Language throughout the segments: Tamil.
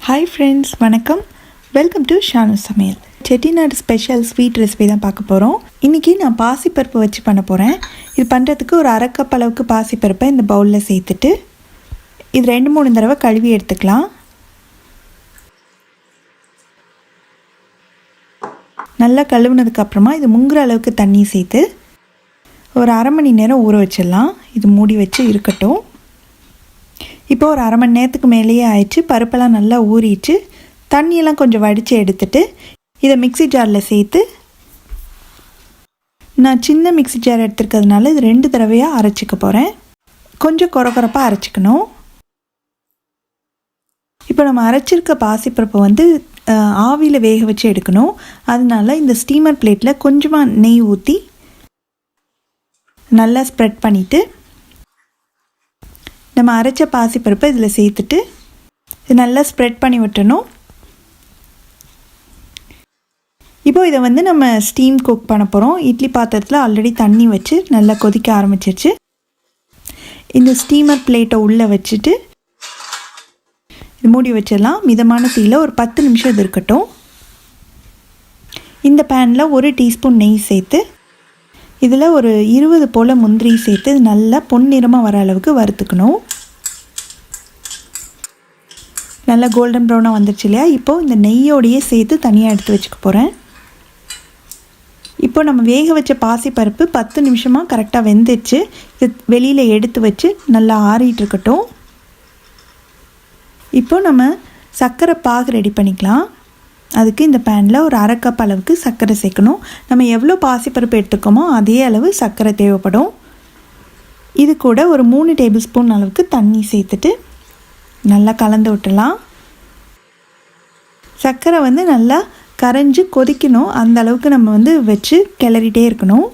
ஹாய் ஃப்ரெண்ட்ஸ், வணக்கம். வெல்கம் டு ஷானு சமையல். செட்டிநாடு ஸ்பெஷல் ஸ்வீட் ரெசிபி தான் பார்க்க போகிறோம். இன்றைக்கி நான் பாசிப்பருப்பு வச்சு பண்ண போகிறேன். இது பண்ணுறதுக்கு ஒரு அரை கப் அளவுக்கு பாசிப்பருப்பை இந்த பவுலில் சேர்த்துட்டு இது 2-3 தடவை கழுவி எடுத்துக்கலாம். நல்லா கழுவுனதுக்கப்புறமா இது முங்குற அளவுக்கு தண்ணி சேர்த்து ஒரு அரை மணி நேரம் ஊற வச்சிடலாம். இது மூடி வச்சு இருக்கட்டும். இப்போ ஒரு அரை மணி நேரத்துக்கு மேலேயே ஆயிடுச்சு. பருப்பெல்லாம் நல்லா ஊறிட்டு தண்ணியெல்லாம் கொஞ்சம் வடித்து எடுத்துட்டு இதை மிக்ஸி ஜாரில் சேர்த்து, நான் சின்ன மிக்ஸி ஜார் எடுத்துருக்கிறதுனால இது 2 தடவையாக அரைச்சிக்க போகிறேன். கொஞ்சம் கொரப்பாக அரைச்சிக்கணும். இப்போ நம்ம அரைச்சிருக்க பாசிப்பருப்பை ஆவியில் வேக வச்சு எடுக்கணும். அதனால இந்த ஸ்டீமர் பிளேட்டில் கொஞ்சமாக நெய் ஊற்றி நல்லா ஸ்ப்ரெட் பண்ணிவிட்டு நம்ம அரைச்ச பாசிப்பருப்பை இதில் சேர்த்துட்டு இது நல்லா ஸ்ப்ரெட் பண்ணி விட்டுறணும். இப்போது இதை நம்ம ஸ்டீம் குக் பண்ண போகிறோம். இட்லி பாத்திரத்தில் ஆல்ரெடி தண்ணி வச்சு நல்லா கொதிக்க ஆரம்பிச்சிருச்சு. இந்த ஸ்டீமர் பிளேட்டை உள்ளே வச்சுட்டு இது மூடி வச்சிடலாம். மிதமான தீயில் ஒரு 10 நிமிஷம் இது இருக்கட்டும். இந்த பேனில் 1 டீஸ்பூன் நெய் சேர்த்து இதில் ஒரு 20 போல் முந்திரி சேர்த்து நல்லா பொன்னிறமாக வர அளவுக்கு வறுத்துக்கணும். நல்லா கோல்டன் ப்ரௌனாக வந்துருச்சு இல்லையா? இப்போது இந்த நெய்யோடையே சேர்த்து தனியாக எடுத்து வச்சுக்க போகிறேன். இப்போ நம்ம வேக வச்ச பாசிப்பருப்பு 10 நிமிஷமாக கரெக்டாக வெந்துடுச்சு. இது வெளியில் எடுத்து வச்சு நல்லா ஆறிட்டு இருக்கட்டும். இப்போ நம்ம சர்க்கரை பாகு ரெடி பண்ணிக்கலாம். அதுக்கு இந்த பேனில் ஒரு அரை கப் அளவுக்கு சர்க்கரை சேர்க்கணும். நம்ம எவ்வளோ பாசிப்பருப்பு எடுத்துக்கோமோ அதே அளவு சர்க்கரை தேவைப்படும். இது கூட ஒரு 3 டேபிள் ஸ்பூன் அளவுக்கு தண்ணி சேர்த்துட்டு நல்லா கலந்து விட்டுலாம். சர்க்கரை நல்லா கரைஞ்சி கொதிக்கணும். அந்த அளவுக்கு நம்ம வச்சு கிளறிட்டே இருக்கணும்.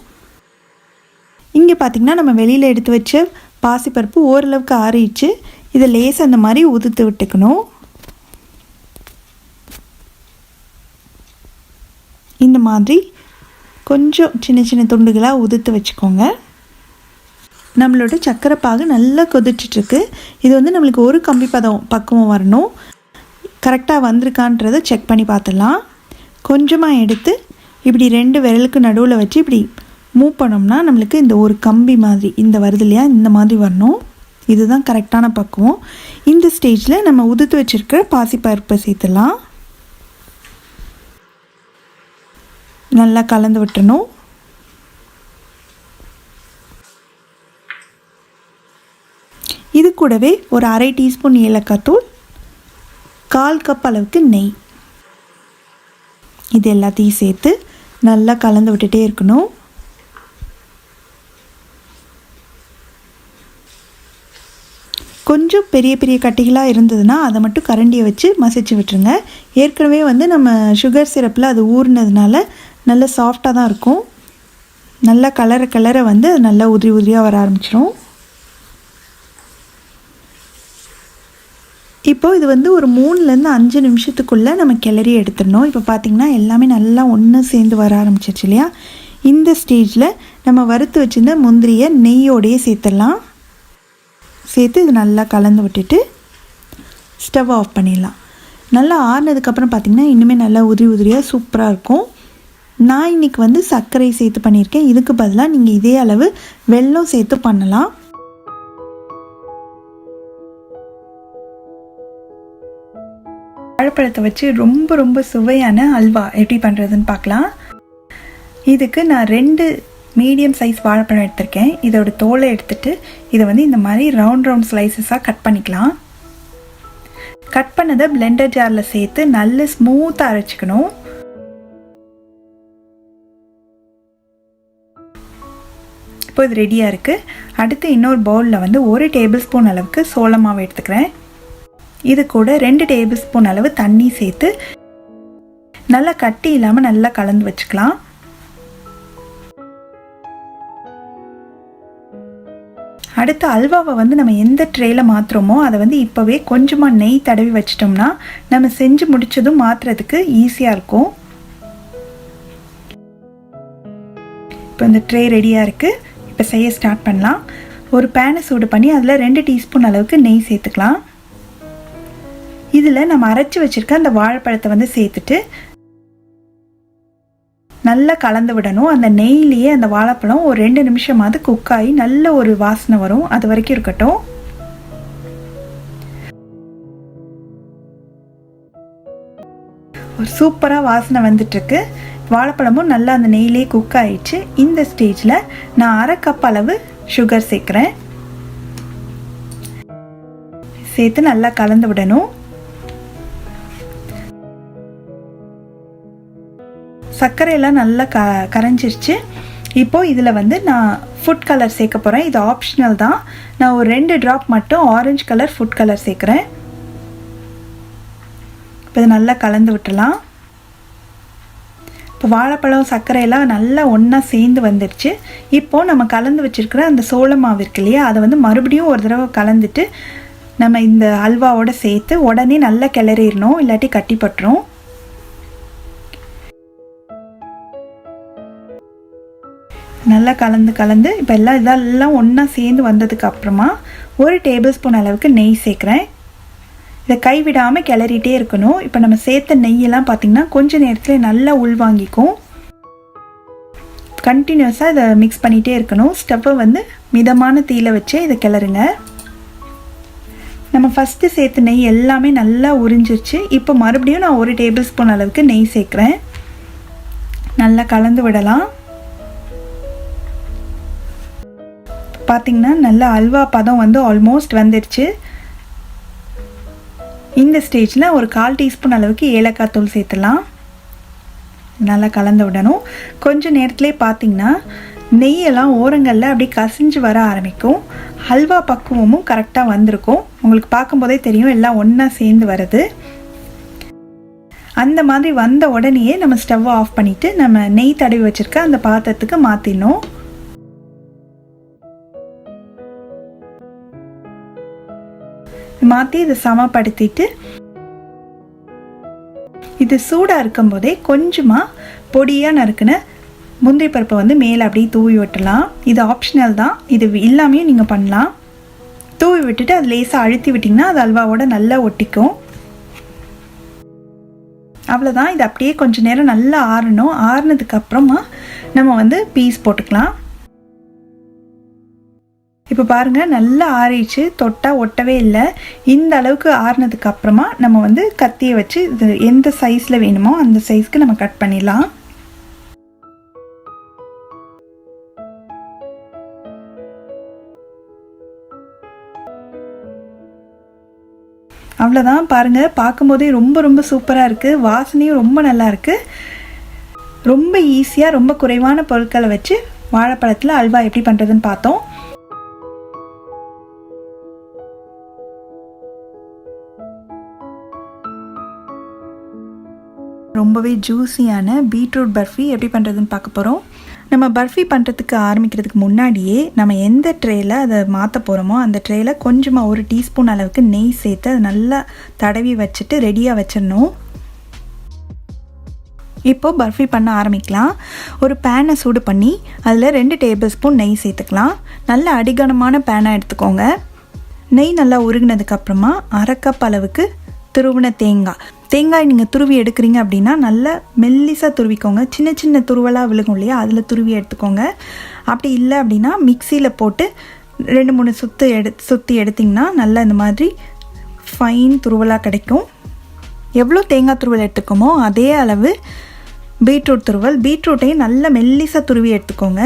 இங்கே பார்த்திங்கன்னா நம்ம வெளியில் எடுத்து வச்ச பாசிப்பருப்பு ஓரளவுக்கு ஆறிடுச்சு. இதை லேசாக அந்த மாதிரி உதுத்து விட்டுக்கணும். இந்த மாதிரி கொஞ்சம் சின்ன சின்ன துண்டுகளாக உதுத்து வச்சுக்கோங்க. நம்மளோட சர்க்கரை பாகு நல்லா கொதிச்சிட்ருக்கு. இது நம்மளுக்கு ஒரு கம்பி பக்குவம் வரணும். கரெக்டாக வந்திருக்கான்றதை செக் பண்ணி பார்த்துடலாம். கொஞ்சமாக எடுத்து இப்படி 2 விரலுக்கு நடுவில் வச்சு இப்படி மூவ் பண்ணோம்னா நம்மளுக்கு இந்த ஒரு கம்பி மாதிரி இந்த வருது இல்லையா, இந்த மாதிரி வரணும். இதுதான் கரெக்டான பக்குவம். இந்த ஸ்டேஜில் நம்ம உதுத்து வச்சுருக்கிற பாசிப்பருப்பை சேர்த்துடலாம். நல்லா கலந்து விட்டுறணும். இது கூடவே ஒரு அரை டீஸ்பூன் ஏலக்காய் தூள், 1/4 கப் அளவுக்கு நெய், இது எல்லாத்தையும் சேர்த்து நல்லா கலந்து விட்டுட்டே இருக்கணும். கொஞ்சம் பெரிய பெரிய கட்டிகளாக இருந்ததுன்னா அதை மட்டும் கரண்டியை வச்சு மசிச்சு விட்டுருங்க. ஏற்கனவே நம்ம சுகர் சிரப்பில் அது ஊறினதுனால நல்ல சாஃப்டாக தான் இருக்கும். நல்லா கலரை அது நல்லா உதிரியாக வர ஆரம்பிச்சிடும். இப்போது இது ஒரு 3லேருந்து 5 நிமிஷத்துக்குள்ளே நம்ம கிளறி எடுத்துடணும். இப்போ பார்த்திங்கன்னா எல்லாமே நல்லா ஒன்று சேர்ந்து வர ஆரம்பிச்சிருச்சு இல்லையா? இந்த ஸ்டேஜில் நம்ம வறுத்து வச்சுருந்த முந்திரியை நெய்யோடையே சேர்த்துடலாம். சேர்த்து இது நல்லா கலந்து விட்டுட்டு ஸ்டவ் ஆஃப் பண்ணிடலாம். நல்லா ஆறுனதுக்கப்புறம் பார்த்திங்கன்னா இன்னுமே நல்லா உதிரியாக சூப்பராக இருக்கும். நான் இன்றைக்கி சர்க்கரை சேர்த்து பண்ணியிருக்கேன். இதுக்கு பதிலாக நீங்கள் இதே அளவு வெல்லம் சேர்த்து பண்ணலாம். வாழைப்பழத்தை வச்சு ரொம்ப சுவையான அல்வா எப்படி பண்ணுறதுன்னு பார்க்கலாம். இதுக்கு நான் 2 மீடியம் சைஸ் வாழைப்பழம் எடுத்திருக்கேன். இதோட தோலை எடுத்துட்டு இதை இந்த மாதிரி ரவுண்ட் ஸ்லைசஸாக கட் பண்ணிக்கலாம். கட் பண்ணதை பிளெண்டர் ஜாரில் சேர்த்து நல்ல ஸ்மூத்தாக அரைச்சிக்கணும். இப்போ இது ரெடியாக இருக்குது. அடுத்து இன்னொரு பவுலில் 1 டேபிள் ஸ்பூன் அளவுக்கு சோள மாவு எடுத்துக்கிறேன். இது கூட 2 டேபிள் ஸ்பூன் அளவு தண்ணி சேர்த்து நல்லா கட்டி இல்லாமல் நல்லா கலந்து வச்சுக்கலாம். அடுத்து அல்வாவை நம்ம எந்த ட்ரேயில் மாற்றுறோமோ அதை இப்போவே கொஞ்சமாக நெய் தடவி வச்சிட்டோம்னா நம்ம செஞ்சு முடித்ததும் மாற்றுறதுக்கு ஈஸியாக இருக்கும். இப்போ இந்த ட்ரே ரெடியாக இருக்குது. இப்போ செய்ய ஸ்டார்ட் பண்ணலாம். ஒரு பேனை சூடு பண்ணி அதில் 2 டீஸ்பூன் அளவுக்கு நெய் சேர்த்துக்கலாம். இதில் நம்ம அரைச்சி வச்சுருக்க அந்த வாழைப்பழத்தை வந்து சேர்த்துட்டு நல்லா கலந்து விடணும். அந்த நெய்லேயே அந்த வாழைப்பழம் ஒரு 2 நிமிஷமாவது குக் ஆகி நல்ல ஒரு வாசனை வரும். அது வரைக்கும் இருக்கட்டும். ஒரு சூப்பராக வாசனை வந்துட்டுருக்கு. வாழைப்பழமும் நல்லா அந்த நெய்லேயே குக் ஆகிடுச்சு. இந்த ஸ்டேஜில் நான் 1/2 கப் அளவு சுகர் சேர்க்குறேன். சேர்த்து நல்லா கலந்து விடணும். சர்க்கரையெல்லாம் நல்லா கரைஞ்சிருச்சு. இப்போது இதில் வந்து நான் ஃபுட் கலர் சேர்க்க போகிறேன். இது ஆப்ஷனல் தான். நான் ஒரு 2 ட்ராப் மட்டும் ஆரஞ்சு கலர் ஃபுட் கலர் சேர்க்குறேன். இப்போ இதை நல்லா கலந்து விட்டுலாம். இப்போ வாழைப்பழம் சர்க்கரையெல்லாம் நல்லா ஒன்றா சேர்ந்து வந்துடுச்சு. இப்போது நம்ம கலந்து வச்சுருக்கிற அந்த சோள மாவு இருக்கு இல்லையா, அதை வந்து மறுபடியும் ஒரு தடவை கலந்துட்டு நம்ம இந்த அல்வாவோடு சேர்த்து உடனே நல்லா கிளறிடணும், இல்லாட்டி கட்டிப்பட்டுரும். நல்லா கலந்து இப்போ இதெல்லாம் ஒன்றா சேர்ந்து வந்ததுக்கு அப்புறமா 1 டேபிள் ஸ்பூன் அளவுக்கு நெய் சேர்க்குறேன். இதை கைவிடாமல் கிளறிட்டே இருக்கணும். இப்போ நம்ம சேர்த்த நெய்யெல்லாம் பார்த்திங்கன்னா கொஞ்சம் நேரத்தில் நல்லா உள்வாங்கிக்கும். கண்டினியூஸாக இதை மிக்ஸ் பண்ணிகிட்டே இருக்கணும். ஸ்டவ்வை வந்து மிதமான தீயில வச்சு இதை கிளறுங்க. நம்ம ஃபஸ்ட்டு சேர்த்த நெய் எல்லாமே நல்லா உறிஞ்சிருச்சு. இப்போ மறுபடியும் நான் 1 டேபிள் ஸ்பூன் அளவுக்கு நெய் சேர்க்குறேன். நல்லா கலந்து விடலாம். பார்த்திங்கன்னா நல்லா அல்வா பதம் வந்து ஆல்மோஸ்ட் வந்துடுச்சு. இந்த ஸ்டேஜில் ஒரு 1/4 டீஸ்பூன் அளவுக்கு ஏலக்காய் தூள் சேர்த்துலாம். நல்லா கலந்து விடணும். கொஞ்சம் நேரத்துலேயே பார்த்திங்கன்னா நெய்யெல்லாம் ஓரங்களில் அப்படியே கசிஞ்சு வர ஆரம்பிக்கும். ஹல்வா பக்குவமும் கரெக்டாக வந்திருக்கும். உங்களுக்கு பார்க்கும்போதே தெரியும் எல்லாம் ஒன்றா சேர்ந்து வருது. அந்த மாதிரி வந்த உடனேயே நம்ம ஸ்டவ்வை ஆஃப் பண்ணிவிட்டு நம்ம நெய் தடவி வச்சுருக்க அந்த பாத்திரத்துக்கு மாற்றிடணும். மாற்றி இதை சமப்படுத்திட்டு இது சூடாக இருக்கும்போதே கொஞ்சமாக பொடியாக நறுக்குன முந்திரி பருப்பை வந்து மேலே அப்படியே தூவி விட்டுலாம். இது ஆப்ஷனல் தான். இது இல்லாமையும் நீங்கள் பண்ணலாம். தூவி விட்டுட்டு அது லேசாக அழுத்தி விட்டிங்கன்னா அது அல்வாவோட நல்லா ஒட்டிக்கும். அவ்வளோதான். இது அப்படியே கொஞ்சம் நேரம் நல்லா ஆறணும். ஆறுனதுக்கு அப்புறமா நம்ம வந்து பீஸ் போட்டுக்கலாம். இப்போ பாருங்கள் நல்லா ஆறிடுச்சு. தொட்டால் ஒட்டவே இல்லை. இந்த அளவுக்கு ஆறினதுக்கு அப்புறமா நம்ம வந்து கத்தியை வச்சு இது எந்த சைஸில் வேணுமோ அந்த சைஸ்க்கு நம்ம கட் பண்ணிடலாம். அவ்வளோதான். பாருங்கள் பார்க்கும்போதே ரொம்ப சூப்பராக இருக்குது. வாசனையும் ரொம்ப நல்லா இருக்குது. ரொம்ப ஈஸியாக ரொம்ப குறைவான பொருட்களை வச்சு வாழைப்பழத்தில் அல்வா எப்படி பண்ணுறதுன்னு பார்த்தோம். ரொம்பவே ஜூஸியான பீட்ரூட் பர்ஃபி எப்படி பண்ணுறதுன்னு பார்க்க போகிறோம். நம்ம பர்ஃபி பண்ணுறதுக்கு ஆரம்பிக்கிறதுக்கு முன்னாடியே நம்ம எந்த ட்ரேயில் அதை மாற்ற போகிறோமோ அந்த ட்ரேயில் கொஞ்சமாக 1 டீஸ்பூன் அளவுக்கு நெய் சேர்த்து அதை நல்லா தடவி வச்சுட்டு ரெடியாக வச்சிடணும். இப்போது பர்ஃபி பண்ண ஆரம்பிக்கலாம். ஒரு பேனை சூடு பண்ணி அதில் 2 டேபிள் ஸ்பூன் நெய் சேர்த்துக்கலாம். நல்ல அடிகனமான பேனாக எடுத்துக்கோங்க. நெய் நல்லா உருகினதுக்கப்புறமா 1/2 கப் அளவுக்கு துருவின தேங்காய் நீங்கள் துருவி எடுக்கிறீங்க அப்படின்னா நல்லா மெல்லிசாக துருவிக்கோங்க. சின்ன துருவலாக விழுகும் இல்லையா, அதில் துருவி எடுத்துக்கோங்க. அப்படி இல்லை அப்படின்னா மிக்சியில் போட்டு 2-3 சுற்றி எடுத்திங்கன்னா நல்லா இந்த மாதிரி ஃபைன் துருவலாக கிடைக்கும். எவ்வளோ தேங்காய் துருவல் எடுத்துக்கோமோ அதே அளவு பீட்ரூட் துருவல். பீட்ரூட்டையும் நல்லா மெல்லிசாக துருவி எடுத்துக்கோங்க.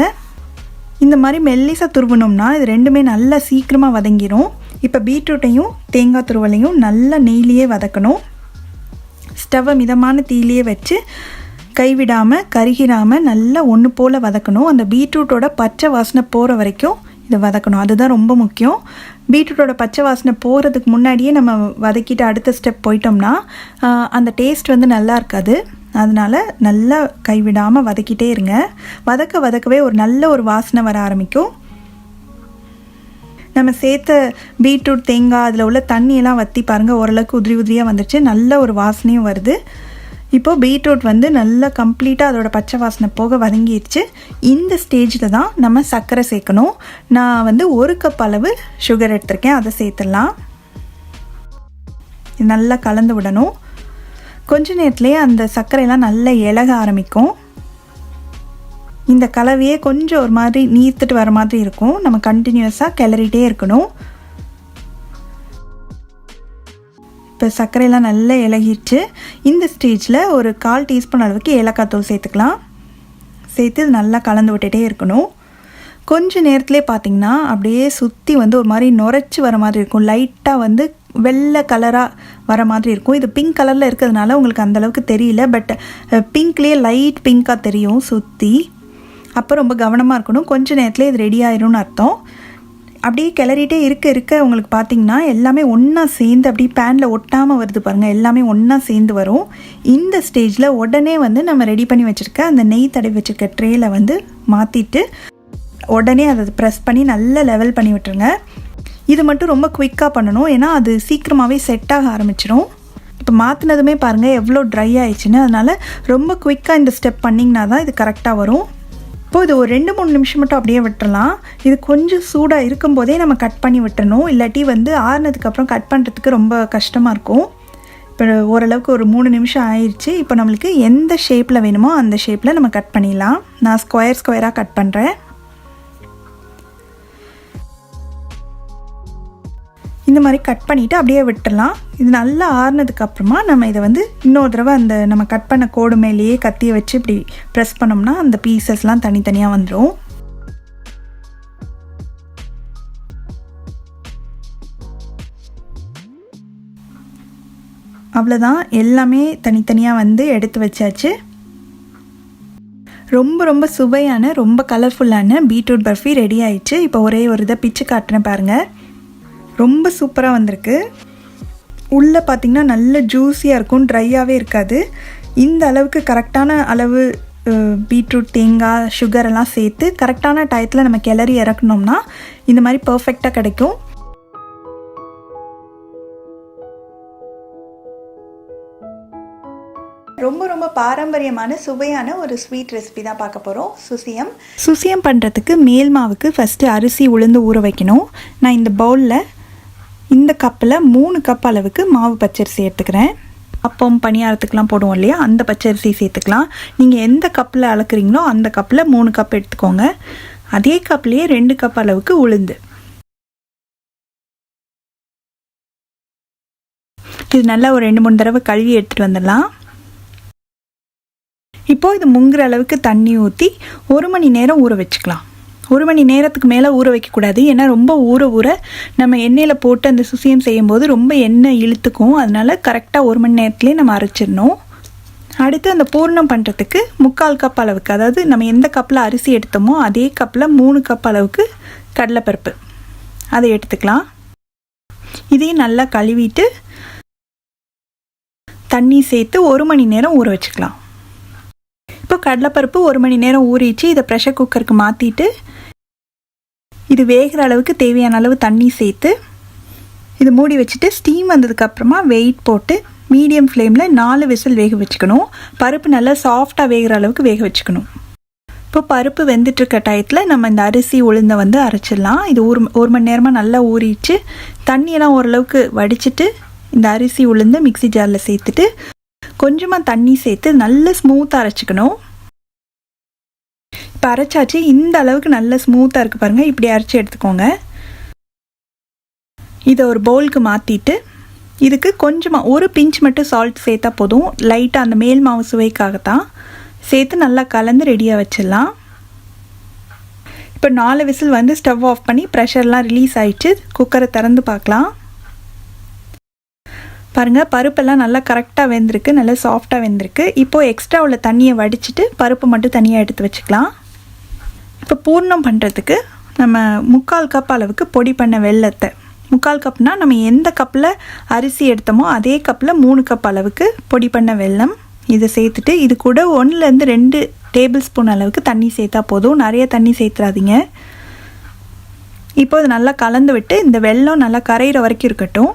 இந்த மாதிரி மெல்லிசாக துருவணும்னா இது ரெண்டுமே நல்லா சீக்கிரமாக வதங்கிடும். இப்போ பீட்ரூட்டையும் தேங்காய் துருவலையும் நல்லா நெய்லியே வதக்கணும். ஸ்டவ்வை மிதமான தீயிலே வச்சு கைவிடாமல் கருகிடாமல் நல்லா ஒன்று போல் வதக்கணும். அந்த பீட்ரூட்டோட பச்சை வாசனை போகிற வரைக்கும் இதை வதக்கணும். அதுதான் ரொம்ப முக்கியம். பீட்ரூட்டோட பச்சை வாசனை போகிறதுக்கு முன்னாடியே நம்ம வதக்கிட்டு அடுத்த ஸ்டெப் போயிட்டோம்னா அந்த டேஸ்ட் வந்து நல்லா இருக்காது. அதனால் நல்லா கைவிடாமல் வதக்கிட்டே இருங்க. வதக்கவே ஒரு நல்ல ஒரு வாசனை வர ஆரம்பிக்கும். நம்ம சேர்த்த பீட்ரூட் தேங்காய் அதில் உள்ள தண்ணியெல்லாம் வற்றி பாருங்கள் ஓரளவுக்கு உதிரியாக வந்துடுச்சு. நல்ல ஒரு வாசனையும் வருது. இப்போது பீட்ரூட் வந்து நல்லா கம்ப்ளீட்டாக அதோட பச்சை வாசனை போக வதங்கிடுச்சு. இந்த ஸ்டேஜில் தான் நம்ம சர்க்கரை சேர்க்கணும். நான் வந்து 1 கப் அளவு சுகர் எடுத்திருக்கேன், அதை சேர்த்துடலாம். இது நல்லா கலந்து விடணும். கொஞ்ச நேரத்துலேயே அந்த சர்க்கரையெல்லாம் நல்லா இலக ஆரம்பிக்கும். இந்த கலவையே கொஞ்சம் ஒரு மாதிரி நீர்த்துட்டு வர மாதிரி இருக்கும். நம்ம கண்டினியூஸாக கிளறிட்டே இருக்கணும். இப்போ சர்க்கரையெல்லாம் நல்லா இலகிடுச்சு. இந்த ஸ்டேஜில் ஒரு 1/4 டீஸ்பூன் அளவுக்கு ஏலக்காய் தூள் சேர்த்துக்கலாம். சேர்த்து இது நல்லா கலந்து விட்டுட்டே இருக்கணும். கொஞ்சம் நேரத்துலேயே பார்த்திங்கன்னா அப்படியே சுற்றி வந்து ஒரு மாதிரி நுரைச்சி வர மாதிரி இருக்கும். லைட்டாக வந்து வெள்ளை கலராக வர மாதிரி இருக்கும். இது பிங்க் கலரில் இருக்கிறதுனால உங்களுக்கு அந்தளவுக்கு தெரியல, பட் பிங்க்லேயே லைட் பிங்க்காக தெரியும் சுற்றி. அப்போ ரொம்ப கவனமாக இருக்கணும். கொஞ்சம் நேரத்துலேயே இது ரெடி ஆயிரும்னு அர்த்தம். அப்படியே கிளறிட்டே இருக்க உங்களுக்கு பார்த்திங்கன்னா எல்லாமே ஒன்றா சேர்ந்து அப்படியே பேனில் ஒட்டாமல் வருது பாருங்கள். எல்லாமே ஒன்றா சேர்ந்து வரும். இந்த ஸ்டேஜில் உடனே வந்து நம்ம ரெடி பண்ணி வச்சுருக்க அந்த நெய் தடவி வச்சுருக்க ட்ரேயில் வந்து மாற்றிட்டு உடனே அதை ப்ரெஸ் பண்ணி நல்லா லெவல் பண்ணி விட்டுருங்க. இது மட்டும் ரொம்ப குயிக்காக பண்ணணும், ஏன்னா அது சீக்கிரமாகவே செட் ஆக ஆரம்பிச்சிடும். இப்போ மாற்றினதுமே பாருங்கள் எவ்வளோ ட்ரை ஆயிடுச்சுன்னு. அதனால் ரொம்ப குயிக்காக இந்த ஸ்டெப் பண்ணிங்கன்னா தான் இது கரெக்டாக வரும். இப்போது இது ஒரு 2-3 நிமிஷம் மட்டும் அப்படியே விட்டுறலாம். இது கொஞ்சம் சூடாக இருக்கும்போதே நம்ம கட் பண்ணி விட்டுறணும். இல்லாட்டி வந்து ஆறுனதுக்கப்புறம் கட் பண்ணுறதுக்கு ரொம்ப கஷ்டமாக இருக்கும். இப்போ ஓரளவுக்கு ஒரு 3 நிமிஷம் ஆயிடுச்சு. இப்போ நம்மளுக்கு எந்த ஷேப்பில் வேணுமோ அந்த ஷேப்பில் நம்ம கட் பண்ணிடலாம். நான் ஸ்கொயராக கட் பண்ணுறேன். இந்த மாதிரி கட் பண்ணிவிட்டு அப்படியே விட்டுடலாம். இது நல்லா ஆறுனதுக்கப்புறமா நம்ம இதை வந்து இன்னொரு தடவை அந்த நம்ம கட் பண்ண கோடு மேலேயே கத்தியை வச்சு இப்படி ப்ரெஸ் பண்ணோம்னா அந்த பீசஸ்லாம் தனித்தனியாக வந்துடும். அவ்வளோதான், எல்லாமே தனித்தனியாக வந்து எடுத்து வச்சாச்சு. ரொம்ப ரொம்ப சுவையான ரொம்ப கலர்ஃபுல்லான பீட்ரூட் பர்ஃபி ரெடி ஆயிடுச்சு. இப்போ ஒரே ஒரு இதை பிச்சு காட்டுறேன் பாருங்கள். ரொம்ப சூப்பராக வந்திருக்கு. உள்ளே பார்த்திங்கன்னா நல்ல ஜூஸியாக இருக்கும், ட்ரையாகவே இருக்காது. இந்த அளவுக்கு கரெக்டான அளவு பீட்ரூட், தேங்காய், சுகரெல்லாம் சேர்த்து கரெக்டான டயத்தில் நம்ம கிளறி இறக்கணும்னா இந்த மாதிரி பர்ஃபெக்டாக கிடைக்கும். ரொம்ப ரொம்ப பாரம்பரியமான சுவையான ஒரு ஸ்வீட் ரெசிபி தான் பார்க்க போகிறோம். சுசியம் பண்ணுறதுக்கு மேல் மாவுக்கு ஃபஸ்ட்டு அரிசி உளுந்து ஊற வைக்கணும். நான் இந்த பவுலில் இந்த கப்பில் 3 கப் அளவுக்கு மாவு பச்சரிசி எடுத்துக்கிறேன். அப்பம் பணியாரத்துக்கெலாம் போடுவோம் இல்லையா, அந்த பச்சரிசி சேர்த்துக்கலாம். நீங்கள் எந்த கப்பில் அளக்குறீங்களோ அந்த கப்பில் 3 கப் எடுத்துக்கோங்க. அதே கப்லேயே 2 கப் அளவுக்கு உளுந்து. இது நல்லா ஒரு 2-3 தடவை கழுவி எடுத்துகிட்டு வந்துடலாம். இப்போது இது முங்குற அளவுக்கு தண்ணி ஊற்றி 1 மணி நேரம் ஊற வச்சுக்கலாம். 1 மணி நேரத்துக்கு மேலே ஊற வைக்கக்கூடாது, ஏன்னா ரொம்ப ஊற நம்ம எண்ணெயில் போட்டு அந்த சுசியம் செய்யும்போது ரொம்ப எண்ணெய் இழுத்துக்கும். அதனால் கரெக்டாக 1 மணி நேரத்துலேயே நம்ம அரைச்சிடணும். அடுத்து அந்த பூர்ணம் பண்ணுறதுக்கு 3/4 கப் அளவுக்கு, அதாவது நம்ம எந்த கப்பில் அரிசி எடுத்தோமோ அதே கப்பில் 3 கப் அளவுக்கு கடலைப்பருப்பு அதை எடுத்துக்கலாம். இதையும் நல்லா கழுவிட்டு தண்ணி சேர்த்து 1 மணி நேரம் ஊற வச்சுக்கலாம். இப்போ கடலைப்பருப்பு 1 மணி நேரம் ஊறிச்சு. இதை ப்ரெஷர் குக்கருக்கு மாற்றிட்டு இது வேகிற அளவுக்கு தேவையான அளவு தண்ணி சேர்த்து இது மூடி வச்சுட்டு ஸ்டீம் வந்ததுக்கப்புறமா வெயிட் போட்டு மீடியம் ஃப்ளேமில் 4 விசில் வேக வச்சுக்கணும். பருப்பு நல்லா சாஃப்டாக வேகிற அளவுக்கு வேக வச்சுக்கணும். இப்போ பருப்பு வெந்துட்டுருக்க டயத்தில் நம்ம இந்த அரிசி உளுந்தை வந்து அரைச்சிடலாம். இது 1 மணி நேரமாக நல்லா ஊறிச்சு. தண்ணியெல்லாம் ஓரளவுக்கு வடிச்சிட்டு இந்த அரிசி உளுந்தை மிக்ஸி ஜாரில் சேர்த்துட்டு கொஞ்சமாக தண்ணி சேர்த்து நல்லா ஸ்மூத்தாக அரைச்சிக்கணும். இப்போ அரைச்சாச்சு. இந்த அளவுக்கு நல்ல ஸ்மூத்தாக இருக்குது பாருங்கள். இப்படி அரைச்சி எடுத்துக்கோங்க. இதை ஒரு பவுலுக்கு மாற்றிட்டு இதுக்கு கொஞ்சமாக ஒரு பிஞ்ச் மட்டும் சால்ட் சேர்த்தா போதும். லைட்டாக அந்த மேல் மாவு சுவைக்காகத்தான் சேர்த்து நல்லா கலந்து ரெடியாக வச்சிடலாம். இப்போ 4 விசில் வந்து ஸ்டவ் ஆஃப் பண்ணி ப்ரெஷர்லாம் ரிலீஸ் ஆகிடுச்சு. குக்கரை திறந்து பார்க்கலாம். பாருங்கள், பருப்பெல்லாம் நல்லா கரெக்டாக வெந்திருக்கு, நல்லா சாஃப்டாக வெந்திருக்கு. இப்போது எக்ஸ்ட்ரா உள்ள தண்ணியை வடிச்சிட்டு பருப்பு மட்டும் தனியாக எடுத்து வச்சுக்கலாம். இப்போ பூர்ணம் பண்ணுறதுக்கு நம்ம 3/4 கப் அளவுக்கு பொடி பண்ண வெல்லத்தை, 3/4 கப்னால் நம்ம எந்த கப்பில் அரிசி எடுத்தோமோ அதே கப்பில் 3 கப் அளவுக்கு பொடி பண்ண வெல்லம் இதை சேர்த்துட்டு இது கூட 1-2 டேபிள் ஸ்பூன் அளவுக்கு தண்ணி சேர்த்தா போதும். நிறைய தண்ணி சேர்த்துறாதீங்க. இப்போ இது நல்லா கலந்து விட்டு இந்த வெல்லம் நல்லா கரையிற வரைக்கும் இருக்கட்டும்.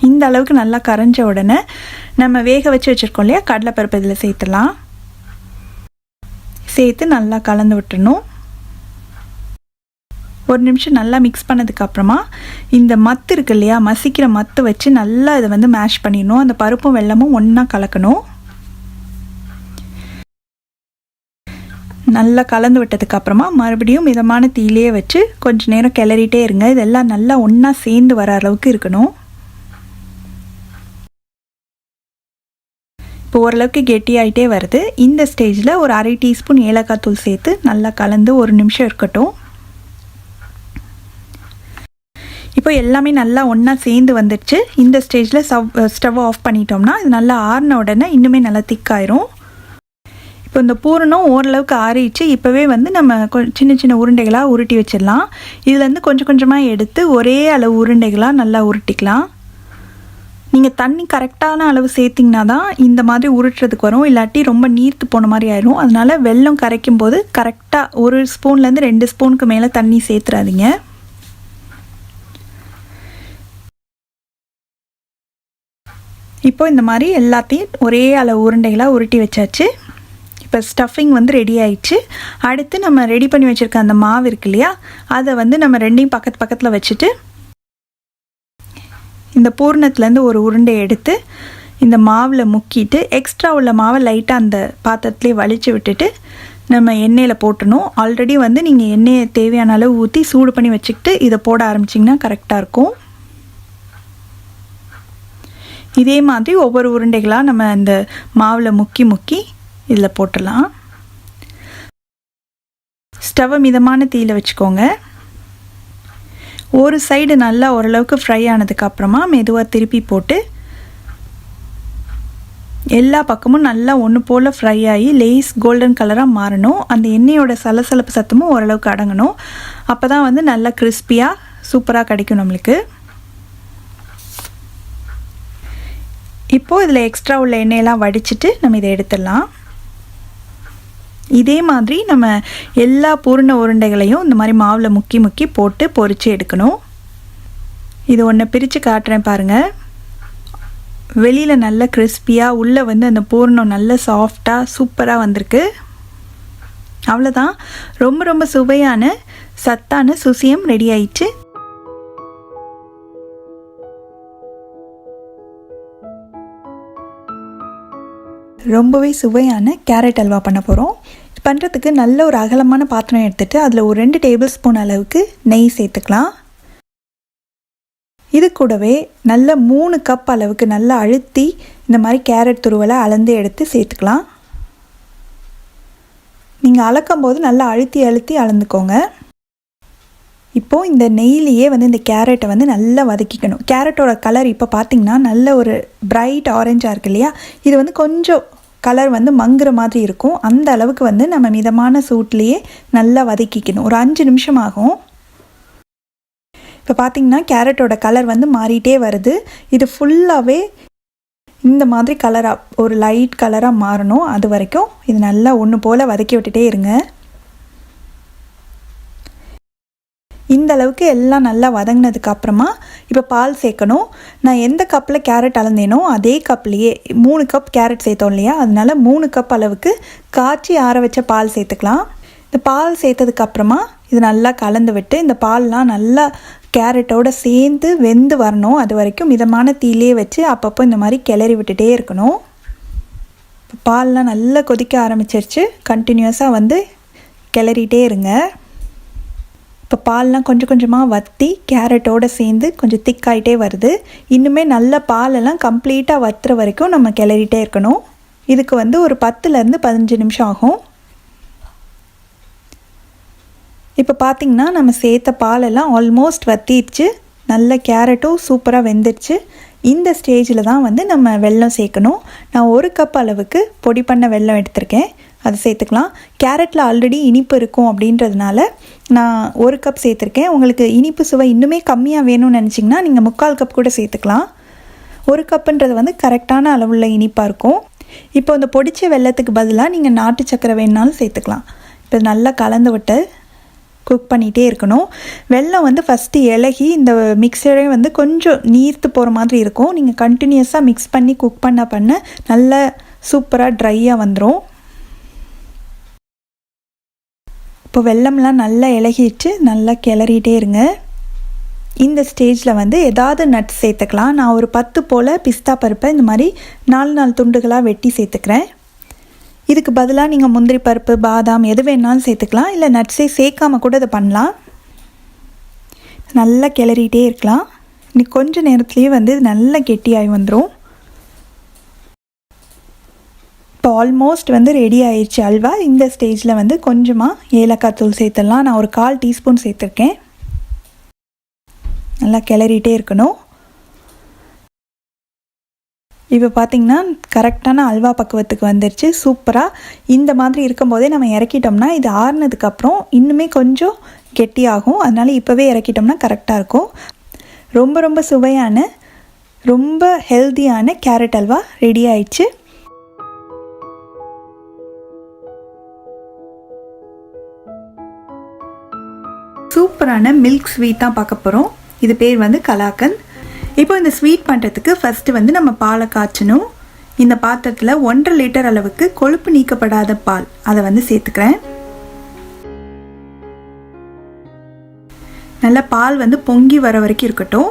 இந்த அளவுக்கு நல்லா கரைஞ்ச உடனே நம்ம வேக வச்சு வச்சுருக்கோம் இல்லையா கடலைப்பருப்பு இதில் சேர்த்துடலாம். சேர்த்து நல்லா கலந்து விட்டுறணும். ஒரு நிமிஷம் நல்லா மிக்ஸ் பண்ணதுக்கப்புறமா இந்த மத்து இருக்கு இல்லையா, மசிக்கிற மத்து வச்சு நல்லா இதை வந்து மேஷ் பண்ணிடணும். அந்த பருப்பும் வெல்லமும் ஒன்றா கலக்கணும். நல்லா கலந்து விட்டதுக்கப்புறமா மறுபடியும் மிதமான தீயிலேயே வச்சு கொஞ்சம் நேரம் கிளறிட்டே இருங்க. இதெல்லாம் நல்லா ஒன்றா சேர்ந்து வர அளவுக்கு இருக்கணும். இப்போ ஓரளவுக்கு கெட்டியாகிட்டே வருது. இந்த ஸ்டேஜில் ஒரு அரை டீஸ்பூன் ஏலக்காய் தூள் சேர்த்து நல்லா கலந்து ஒரு நிமிஷம் இருக்கட்டும். இப்போ எல்லாமே நல்லா ஒன்றா சேர்ந்து வந்துடுச்சு. இந்த ஸ்டேஜில் ஸ்டவ் ஆஃப் பண்ணிட்டோம்னா இது நல்லா ஆறின உடனே இன்னுமே நல்லா திக்காயிரும். இப்போ இந்த பூரணம் ஓரளவுக்கு ஆறிடுச்சு. இப்போவே வந்து நம்ம சின்ன சின்ன உருண்டைகளாக உருட்டி வச்சிடலாம். இதுலேருந்து கொஞ்சம் கொஞ்சமாக எடுத்து ஒரே அளவு உருண்டைகளாக நல்லா உருட்டிக்கலாம். நீங்கள் தண்ணி கரெக்டான அளவு சேர்த்திங்கன்னா தான் இந்த மாதிரி உருட்டுறதுக்கு வரும். இல்லாட்டி ரொம்ப நீர்த்து போன மாதிரி ஆயிடும். அதனால் வெல்லம் கரைக்கும் போது கரெக்டாக 1 ஸ்பூன்லேருந்து 2 ஸ்பூனுக்கு மேலே தண்ணி சேர்த்துறாதீங்க. இப்போ இந்த மாதிரி எல்லாத்தையும் ஒரே அளவு உருண்டைகளாக உருட்டி வச்சாச்சு. இப்போ ஸ்டஃபிங் வந்து ரெடி ஆயிடுச்சு. அடுத்து நம்ம ரெடி பண்ணி வச்சுருக்க அந்த மாவு இருக்கு இல்லையா, அதை வந்து நம்ம ரெண்டையும் பக்கத்து பக்கத்தில் வச்சுட்டு இந்த பூரணத்துலேருந்து ஒரு உருண்டை எடுத்து இந்த மாவில் முக்கிட்டு எக்ஸ்ட்ரா உள்ள மாவை லைட்டாக அந்த பாத்திரத்துலேயே வலிச்சு விட்டுட்டு நம்ம எண்ணெயில் போட்டணும். ஆல்ரெடி வந்து நீங்கள் எண்ணெயை தேவையான அளவு ஊற்றி சூடு பண்ணி வச்சுக்கிட்டு இதை போட ஆரம்பிச்சிங்கன்னா கரெக்டாக இருக்கும். இதே மாதிரி ஒவ்வொரு உருண்டைகளாக நம்ம இந்த மாவில் முக்கி இதில் போட்டுடலாம். ஸ்டவ்வை மிதமான தீயில் வச்சுக்கோங்க. ஒரு சைடு நல்லா ஓரளவுக்கு ஃப்ரை ஆனதுக்கப்புறமா மெதுவாக திருப்பி போட்டு எல்லா பக்கமும் நல்லா ஒன்று போல் ஃப்ரை ஆகி லேஸ் கோல்டன் கலராக மாறணும். அந்த எண்ணெயோட சலசலப்பு சத்தமும் ஓரளவுக்கு அடங்கணும். அப்போ தான் வந்து நல்லா கிறிஸ்பியாக சூப்பராக கிடைக்கும் நம்மளுக்கு. இப்போது இதில் எக்ஸ்ட்ரா உள்ள எண்ணெயெல்லாம் வடிச்சிட்டு நம்ம இதை எடுத்துடலாம். இதே மாதிரி நம்ம எல்லா பூரண உருண்டைகளையும் இந்த மாதிரி மாவில் முக்கி போட்டு பொரித்து எடுக்கணும். இது ஒன்று பிரித்து காட்டுறேன் பாருங்கள். வெளியில் நல்ல கிறிஸ்பியாக, உள்ளே வந்து அந்த பூரணம் நல்ல சாஃப்டாக சூப்பராக வந்திருக்கு. அவ்வளோதான், ரொம்ப ரொம்ப சுவையான சத்தான சுசியம் ரெடி ஆயிடுச்சு. ரொம்பவே சுவையான கேரட் அல்வா பண்ண போகிறோம். பண்ணுறதுக்கு நல்ல ஒரு அகலமான பாத்திரம் எடுத்துகிட்டு அதில் ஒரு 2 டேபிள் ஸ்பூன் அளவுக்கு நெய் சேர்த்துக்கலாம். இது கூடவே நல்ல 3 கப் அளவுக்கு நல்லா அழுத்தி இந்த மாதிரி கேரட் துருவலை அளந்து எடுத்து சேர்த்துக்கலாம். நீங்கள் அளக்கும் போது நல்லா அழுத்தி அளந்துக்கோங்க. இப்போது இந்த நெய்லேயே வந்து இந்த கேரட்டை வந்து நல்லா வதக்கிக்கணும். கேரட்டோட கலர் இப்போ பார்த்திங்கன்னா நல்ல ஒரு பிரைட் ஆரஞ்சாக இருக்கு இல்லையா, இது வந்து கொஞ்சம் கலர் வந்து மங்குற மாதிரி இருக்கும். அந்த அளவுக்கு வந்து நம்ம மிதமான சூட்லேயே நல்லா வதக்கிக்கணும். ஒரு 5 நிமிஷம் ஆகும். இப்போ பார்த்திங்கன்னா கேரட்டோட கலர் வந்து மாறிட்டே வருது. இது ஃபுல்லாகவே இந்த மாதிரி கலராக ஒரு லைட் கலராக மாறணும். அது வரைக்கும் இது நல்லா ஒன்று போல் வதக்கி விட்டுட்டே இருங்க. இந்த அளவுக்கு எல்லாம் நல்லா வதங்கினதுக்கு அப்புறமா இப்போ பால் சேர்க்கணும். நான் எந்த கப்பில் கேரட் அளந்தேனோ அதே கப்லேயே 3 கப் கேரட் சேர்த்தோம் இல்லையா, அதனால 3 கப் அளவுக்கு காய்ச்சி ஆற வச்ச பால் சேர்த்துக்கலாம். இந்த பால் சேர்த்ததுக்கப்புறமா இது நல்லா கலந்து விட்டு இந்த பால்லாம் நல்லா கேரட்டோடு சேர்ந்து வெந்து வரணும். அது வரைக்கும் மிதமான தீயிலே வச்சு அப்பப்போ இந்த மாதிரி கிளறி விட்டுட்டே இருக்கணும். பால்லாம் நல்லா கொதிக்க ஆரம்பிச்சிருச்சு. கண்டினியூஸாக வந்து கிளறிட்டே இருங்க. இப்போ பால்லாம் கொஞ்சம் கொஞ்சமாக வற்றி கேரட்டோடு சேர்ந்து கொஞ்சம் திக்காயிட்டே வருது. இன்னுமே நல்ல பாலெல்லாம் கம்ப்ளீட்டாக வற்றுற வரைக்கும் நம்ம கிளறிட்டே இருக்கணும். இதுக்கு வந்து ஒரு 10லேருந்து 15 நிமிஷம் ஆகும். இப்போ பார்த்திங்கன்னா நம்ம சேர்த்த பாலெல்லாம் ஆல்மோஸ்ட் வற்றிடுச்சு. நல்ல கேரட்டும் சூப்பராக வெந்துடுச்சு. இந்த ஸ்டேஜில் தான் வந்து நம்ம வெல்லம் சேர்க்கணும். நான் 1 கப் அளவுக்கு பொடி பண்ண வெல்லம் எடுத்திருக்கேன், அது சேர்த்துக்கலாம். கேரட்டில் ஆல்ரெடி இனிப்பு இருக்கும் அப்படின்றதுனால நான் 1 கப் சேர்த்துருக்கேன். உங்களுக்கு இனிப்பு சுவை இன்னுமே கம்மியாக வேணும்னு நினச்சிங்கன்னா நீங்கள் 3/4 கப் கூட சேர்த்துக்கலாம். 1 கப்புன்றது வந்து கரெக்டான அளவுள்ள இனிப்பாக இருக்கும். இப்போ இந்த பொடிச்ச வெல்லத்துக்கு பதிலாக நீங்கள் நாட்டு சக்கரை வேணுனாலும் சேர்த்துக்கலாம். இப்போ நல்லா கலந்து விட்டு குக் பண்ணிகிட்டே இருக்கணும். வெல்லம் வந்து ஃபஸ்ட்டு இலகி இந்த மிக்சரே வந்து கொஞ்சம் நீர்த்து போகிற மாதிரி இருக்கும். நீங்கள் கண்டினியூஸாக மிக்ஸ் பண்ணி குக் பண்ண நல்லா சூப்பராக ட்ரையாக வந்துடும். இப்போ வெல்லம்லாம் நல்லா இலகிட்டு நல்லா கிளறிட்டே இருங்க. இந்த ஸ்டேஜில் வந்து ஏதாவது நட்ஸ் சேர்த்துக்கலாம். நான் ஒரு 10 போல் பிஸ்தா பருப்பை இந்த மாதிரி 4 துண்டுகளாக வெட்டி சேர்த்துக்கிறேன். இதுக்கு பதிலாக நீங்கள் முந்திரி பருப்பு, பாதாம் எது வேணாலும் சேர்த்துக்கலாம். இல்லை நட்ஸே சேர்க்காமல் கூட இதை பண்ணலாம். நல்லா கிளறிட்டே இருக்கலாம். இன்னைக்கு கொஞ்சம் நேரத்துலேயே வந்து நல்லா கெட்டியாகி வந்துடும். இப்போ ஆல்மோஸ்ட் வந்து ரெடி ஆயிடுச்சு அல்வா. இந்த ஸ்டேஜில் வந்து கொஞ்சமாக ஏலக்காய் தூள் சேர்த்துடலாம். நான் ஒரு 1/4 டீஸ்பூன் சேர்த்துருக்கேன். நல்லா கிளறிட்டே இருக்கணும். இப்போ பார்த்திங்கன்னா கரெக்டான அல்வா பக்குவத்துக்கு வந்துருச்சு. சூப்பராக இந்த மாதிரி இருக்கும்போதே நம்ம இறக்கிட்டோம்னா இது ஆறுனதுக்கப்புறம் இன்னுமே கொஞ்சம் கெட்டியாகும். அதனால் இப்போவே இறக்கிட்டோம்னா கரெக்டாக இருக்கும். ரொம்ப ரொம்ப சுவையான ரொம்ப ஹெல்த்தியான கேரட் அல்வா ரெடி ஆயிடுச்சு. சூப்பரான மில்க் ஸ்வீட் தான் பார்க்க போகிறோம். இது பேர் வந்து கலாக்கந்த். இப்போ இந்த ஸ்வீட் பண்ணுறதுக்கு ஃபஸ்ட்டு வந்து நம்ம பாலை காய்ச்சணும். இந்த பாத்திரத்தில் 1.5 லிட்டர் அளவுக்கு கொழுப்பு நீக்கப்படாத பால் அதை வந்து சேர்த்துக்கிறேன். நல்லா பால் வந்து பொங்கி வர வரைக்கும் இருக்கட்டும்.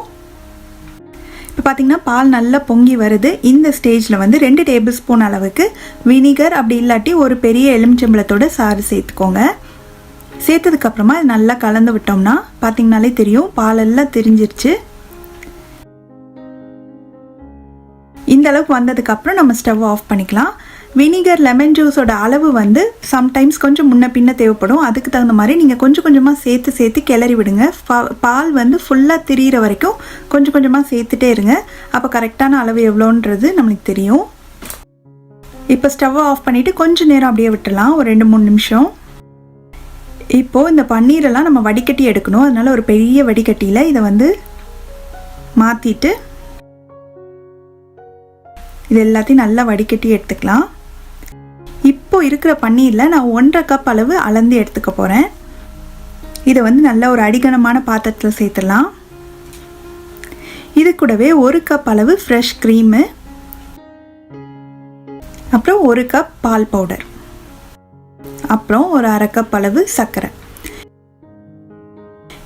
இப்போ பார்த்திங்கன்னா பால் நல்லா பொங்கி வருது. இந்த ஸ்டேஜில் வந்து 2 டேபிள் ஸ்பூன் அளவுக்கு வினிகர், அப்படி இல்லாட்டி ஒரு பெரிய எலுமிச்சம்பழத்தோட சாறு சேர்த்துக்கோங்க. சேர்த்ததுக்கப்புறமா இது நல்லா கலந்து விட்டோம்னா பார்த்திங்கனாலே தெரியும் பாலெல்லாம் திரிஞ்சிருச்சு. இந்த அளவுக்கு வந்ததுக்கப்புறம் நம்ம ஸ்டவ் ஆஃப் பண்ணிக்கலாம். வினிகர் லெமன் ஜூஸோட அளவு வந்து சம்டைம்ஸ் கொஞ்சம் முன்ன பின்ன தேவைப்படும். அதுக்கு தகுந்த மாதிரி நீங்கள் கொஞ்சம் கொஞ்சமாக சேர்த்து கிளறி விடுங்க. பால் வந்து ஃபுல்லாக திரியிற வரைக்கும் கொஞ்சம் கொஞ்சமாக சேர்த்துட்டே இருங்க. அப்போ கரெக்டான அளவு எவ்வளோன்றது நம்மளுக்கு தெரியும். இப்போ ஸ்டவ்வை ஆஃப் பண்ணிவிட்டு கொஞ்சம் நேரம் அப்படியே விட்டுடலாம், ஒரு 2-3 நிமிஷம். இப்போது இந்த பன்னீரெல்லாம் நம்ம வடிகட்டி எடுக்கணும். அதனால் ஒரு பெரிய வடிகட்டியில் இதை வந்து மாற்றிட்டு இது எல்லாத்தையும் நல்லா வடிகட்டி எடுத்துக்கலாம். இப்போ இருக்கிற பன்னீரில் நான் 1.5 கப் அளவு அளந்து எடுத்துக்க போகிறேன். இதை வந்து நல்ல ஒரு அடிகனமான பாத்திரத்தில் சேர்த்துடலாம். இது கூடவே 1 கப் அளவு ஃப்ரெஷ் க்ரீமு, அப்புறம் 1 கப் பால் பவுடர், அப்புறம் ஒரு 1/2 கப் அளவு சர்க்கரை.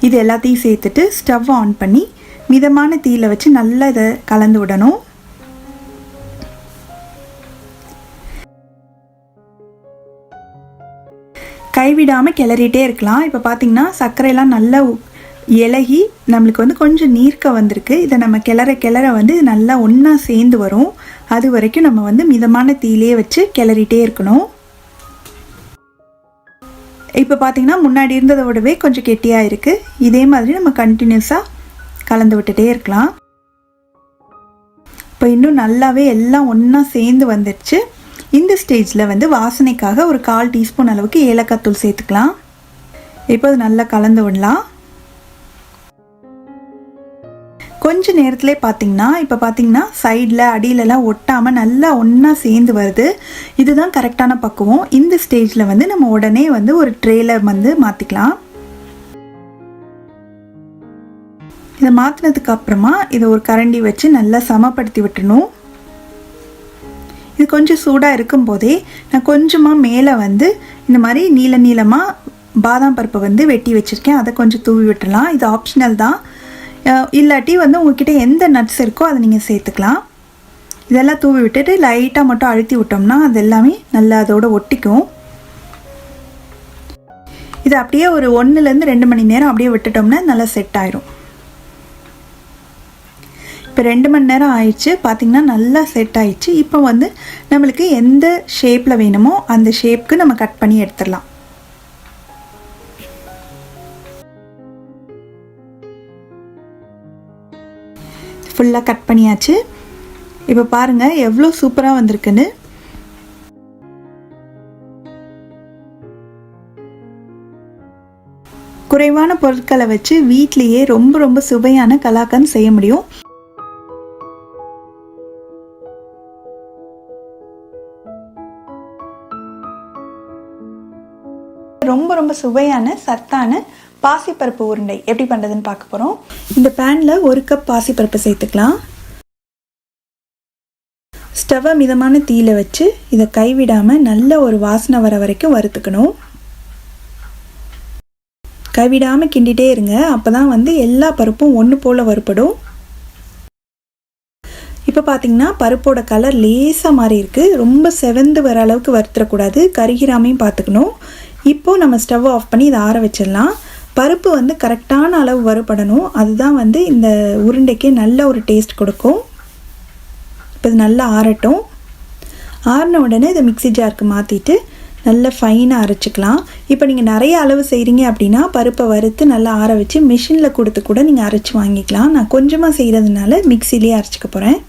இது எல்லாத்தையும் சேர்த்துட்டு ஸ்டவ் ஆன் பண்ணி மிதமான தீயில வச்சு நல்லா இதை கலந்து விடணும். கைவிடாமல் கிளறிட்டே இருக்கலாம். இப்போ பார்த்திங்கன்னா சர்க்கரையெல்லாம் நல்லா இலகி நம்மளுக்கு வந்து கொஞ்சம் நீர்க்க வந்திருக்கு. இதை நம்ம கிளற வந்து நல்லா ஒன்றா சேர்ந்து வரும். அது வரைக்கும் நம்ம வந்து மிதமான தீயிலே வச்சு கிளறிட்டே இருக்கணும். இப்போ பார்த்திங்கன்னா முன்னாடி இருந்ததை விடவே கொஞ்சம் கெட்டியாக இருக்குது. இதே மாதிரி நம்ம கண்டினியூஸாக கலந்து விட்டுட்டே இருக்கலாம். இப்போ இன்னும் நல்லாவே எல்லாம் ஒன்றா சேர்ந்து வந்துடுச்சு. இந்த ஸ்டேஜில் வந்து வாசனைக்காக ஒரு 1/4 டீஸ்பூன் அளவுக்கு ஏலக்காய் தூள் சேர்த்துக்கலாம். இப்போ அது நல்லா கலந்து விடலாம். கொஞ்ச நேரத்திலே பார்த்திங்கன்னா இப்போ பார்த்திங்கன்னா சைடில் அடியிலலாம் ஒட்டாமல் நல்லா ஒன்றா சேர்ந்து வருது. இதுதான் கரெக்டான பக்குவம். இந்த ஸ்டேஜில் வந்து நம்ம உடனே வந்து ஒரு ட்ரேல வந்து மாற்றிக்கலாம். இதை மாற்றினதுக்கு அப்புறமா இதை ஒரு கரண்டி வச்சு நல்லா சமப்படுத்தி விட்டுணும். இது கொஞ்சம் சூடாக இருக்கும் போதே நான் கொஞ்சமாக மேலே வந்து இந்த மாதிரி நீளமாக பாதாம் பருப்பை வந்து வெட்டி வச்சுருக்கேன். அதை கொஞ்சம் தூவி விட்டுடலாம். இது ஆப்ஷனல் தான். இல்லாட்டி வந்து உங்ககிட்ட எந்த நட்ஸ் இருக்கோ அதை நீங்கள் சேர்த்துக்கலாம். இதெல்லாம் தூவி விட்டுட்டு லைட்டாக மட்டும் அழுத்தி விட்டோம்னா அது எல்லாமே நல்லா அதோட ஒட்டிக்கும். இது அப்படியே ஒரு 1-2 மணி நேரம் அப்படியே விட்டுட்டோம்னா நல்லா செட் ஆயிரும். இப்போ 2 மணி நேரம் ஆயிடுச்சு. பார்த்திங்கன்னா நல்லா செட் ஆயிடுச்சு. இப்போ வந்து நம்மளுக்கு எந்த ஷேப்பில் வேணுமோ அந்த ஷேப்புக்கு நம்ம கட் பண்ணி எடுத்துடலாம். ஃபுல்லாக கட் பண்ணியாச்சு. இப்போ பாருங்கள் எவ்வளோ சூப்பராக வந்திருக்குன்னு. குறைவான பொருட்களை வச்சு வீட்லேயே ரொம்ப ரொம்ப சுவையான கலாக்கந்த் செய்ய முடியும். ரொம்ப ரொம்ப சுவையான சத்தான பாசிப்பருப்பு உருண்டை எப்படி பண்ணுறதுன்னு பார்க்க போகிறோம். இந்த பேனில் 1 கப் பாசிப்பருப்பு சேர்த்துக்கலாம். ஸ்டவ்வை மிதமான தீயில வச்சு இதை கைவிடாமல் நல்ல ஒரு வாசனை வர வரைக்கும் வறுத்துக்கணும். கைவிடாமல் கிண்டிகிட்டே இருங்க. அப்போ தான் வந்து எல்லா பருப்பும் ஒன்று போல் வறுப்படும். இப்போ பார்த்திங்கன்னா பருப்போட கலர் லேசாக மாறி இருக்குது. ரொம்ப செவந்து வர அளவுக்கு வறுத்துடக்கூடாது, கருகிராமையும் பார்த்துக்கணும். இப்போது நம்ம ஸ்டவ் ஆஃப் பண்ணி இதை ஆற வச்சிடலாம். பருப்பு வந்து கரெக்டான அளவு வறுபடணும். அதுதான் வந்து இந்த உருண்டைக்கு நல்ல ஒரு டேஸ்ட் கொடுக்கும். இப்போ இது நல்லா ஆறட்டும். ஆறின உடனே இதை மிக்ஸி ஜாருக்கு மாற்றிட்டு நல்லா ஃபைனாக அரைச்சிக்கலாம். இப்போ நீங்கள் நிறைய அளவு செய்கிறீங்க அப்படின்னா பருப்பை வறுத்து நல்லா ஆற வச்சு மிஷினில் கொடுத்து கூட நீங்கள் அரைச்சி வாங்கிக்கலாம். நான் கொஞ்சமாக செய்கிறதுனால மிக்சிலேயே அரைச்சிக்க போகிறேன்.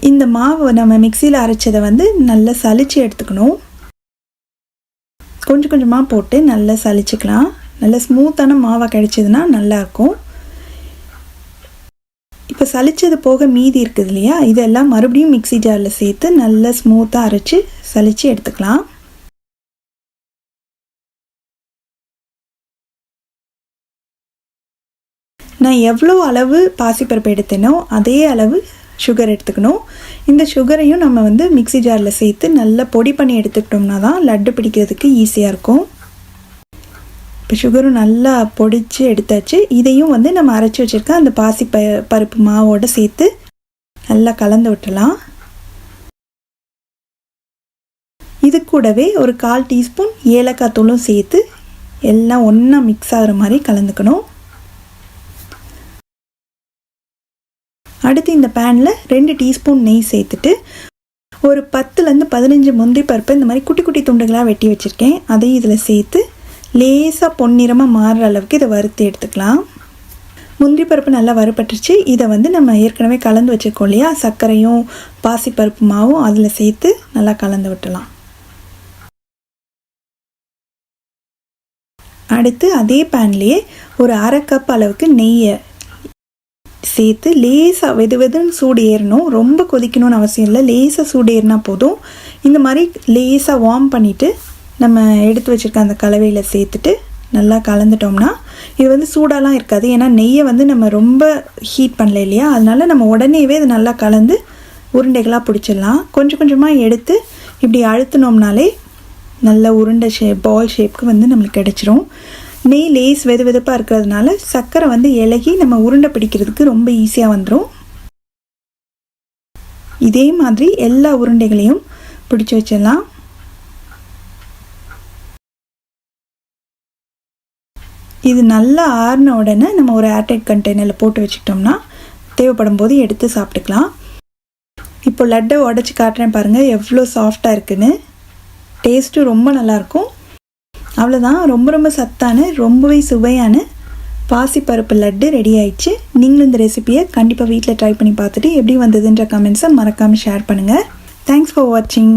இந்த மாவு நம்ம மிக்சியில் அரைச்சதை வந்து நல்லா சலிச்சு எடுத்துக்கணும். கொஞ்சம் கொஞ்சமாக போட்டு நல்லா சலிச்சுக்கலாம். நல்லா ஸ்மூத்தான மாவாக கிடைச்சதுன்னா நல்லாயிருக்கும். இப்போ சலிச்சது போக மீதி இருக்குது இல்லையா, இதெல்லாம் மறுபடியும் மிக்ஸி ஜாரில் சேர்த்து நல்லா ஸ்மூத்தாக அரைச்சி சலித்து எடுத்துக்கலாம். நான் எவ்வளோ அளவு பாசிப்பருப்பு எடுத்தேனோ அதே அளவு சுகர் எடுத்துக்கணும். இந்த சுகரையும் நம்ம வந்து மிக்ஸி ஜாரில் சேர்த்து நல்லா பொடி பண்ணி எடுத்துக்கிட்டோம்னா தான் லட்டு பிடிக்கிறதுக்கு ஈஸியாக இருக்கும். இப்போ சுகரும் நல்லா பொடிச்சு எடுத்தாச்சு. இதையும் வந்து நம்ம அரைச்சி வச்சுருக்க அந்த பருப்பு மாவோடு சேர்த்து நல்லா கலந்து விட்டுலாம். இது கூடவே ஒரு 1/4 டீஸ்பூன் ஏலக்காய் தூளும் சேர்த்து எல்லாம் ஒன்றா மிக்ஸ் ஆகிற மாதிரி கலந்துக்கணும். அடுத்து இந்த பேனில் 2 டீஸ்பூன் நெய் சேர்த்துட்டு ஒரு 10லேருந்து 15 முந்திரி பருப்பு இந்த மாதிரி குட்டி குட்டி துண்டுகளாக வெட்டி வச்சுருக்கேன். அதையும் இதில் சேர்த்து லேசாக பொன்னிறமாக மாறுற அளவுக்கு இதை வறுத்து எடுத்துக்கலாம். முந்திரி பருப்பு நல்லா வறுபட்டுருச்சு. இதை வந்து நம்ம ஏற்கனவே கலந்து வச்சுருக்கோம் இல்லையா, சர்க்கரையும் பாசிப்பருப்பு மாவும் அதில் சேர்த்து நல்லா கலந்து விட்டுலாம். அடுத்து அதே பேன்லேயே ஒரு 1/2 கப் அளவுக்கு நெய்யை சேர்த்து லேசாக வெதுன்னு சூடு ஏறணும். ரொம்ப கொதிக்கணும்னு அவசியம் இல்லை, லேசாக சூடு ஏறினா போதும். இந்த மாதிரி லேசாக வார்ம் பண்ணிவிட்டு நம்ம எடுத்து வச்சுருக்க அந்த கலவையில் சேர்த்துட்டு நல்லா கலந்துட்டோம்னா இது வந்து சூடாலாம் இருக்காது. ஏன்னா நெய்யை வந்து நம்ம ரொம்ப ஹீட் பண்ணல இல்லையா, அதனால் நம்ம உடனேவே இது நல்லா கலந்து உருண்டைகளாக பிடிச்சிடலாம். கொஞ்சம் கொஞ்சமாக எடுத்து இப்படி அழுத்தினோம்னாலே நல்ல உருண்டை பால் ஷேப்புக்கு வந்து நம்மளுக்கு கிடச்சிரும். நெய் லேஸ் வெதுப்பாக இருக்கிறதுனால சர்க்கரை வந்து இலகி நம்ம உருண்டை பிடிக்கிறதுக்கு ரொம்ப ஈஸியாக வந்துடும். இதே மாதிரி எல்லா உருண்டைகளையும் பிடிச்சி வச்சிடலாம். இது நல்லா ஆறின உடனே நம்ம ஒரு ஏர்டைட் கண்டெய்னரில் போட்டு வச்சுக்கிட்டோம்னா தேவைப்படும் போது எடுத்து சாப்பிட்டுக்கலாம். இப்போ லட்டை உடச்சி காட்டுறேன் பாருங்கள், எவ்வளோ சாஃப்டாக இருக்குன்னு. டேஸ்ட்டும் ரொம்ப நல்லாயிருக்கும். அவ்வளோதான், ரொம்ப ரொம்ப சத்தான ரொம்பவே சுவையான பாசிப்பருப்பு லட்டு ரெடி ஆயிடுச்சு. நீங்களும் இந்த ரெசிபியை கண்டிப்பாக வீட்டில் ட்ரை பண்ணி பார்த்துட்டு எப்படி வந்ததுன்ற கமெண்ட்ஸை மறக்காமல் ஷேர் பண்ணுங்கள். தேங்க்ஸ் ஃபார் வாட்சிங்.